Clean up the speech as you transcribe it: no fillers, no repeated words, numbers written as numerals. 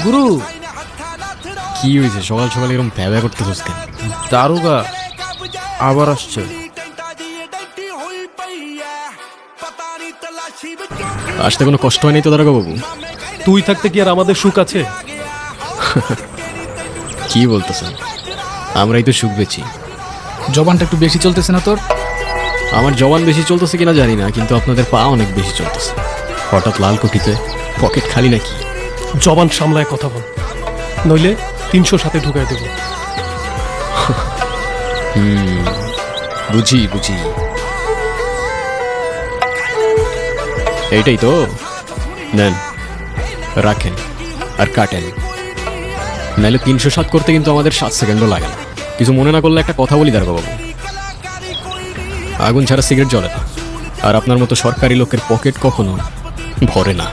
গুরু কি হয়েছে সকাল সকাল এরকম ভ্যাবা করতেছিস কেন? দারোগা আবার আসছে। আসতে কোনো কষ্ট হয়নি তো দারোগা বাবু? তুই থাকতে কি আর আমাদের সুখ আছে? কি বলতেছেন? আমরাই তো সুখ পেয়েছি। জবানটা একটু বেশি চলতেছে না তোর? আমার জবান বেশি চলতেছে কিনা জানি না, কিন্তু আপনাদের পা অনেক বেশি চলতেছে। হঠাৎ লাল কোটিতে পকেট খালি নাকি? জবান সামলায় কথা বল, নইলে 300 সাথে ঢুকাই দেবো। বুঝি বুঝি, এইটাই তো। নেন, রাখেন আর কাটেন। নাহলে 307 করতে কিন্তু আমাদের 7 সেকেন্ডও লাগে না। কিছু মনে না করলে একটা কথা বলি দারোগা বাবু, আগুন ছাড়া সিগারেট জ্বলে না, আর আপনার মতো সরকারি লোকের পকেট কখনো ভরে না।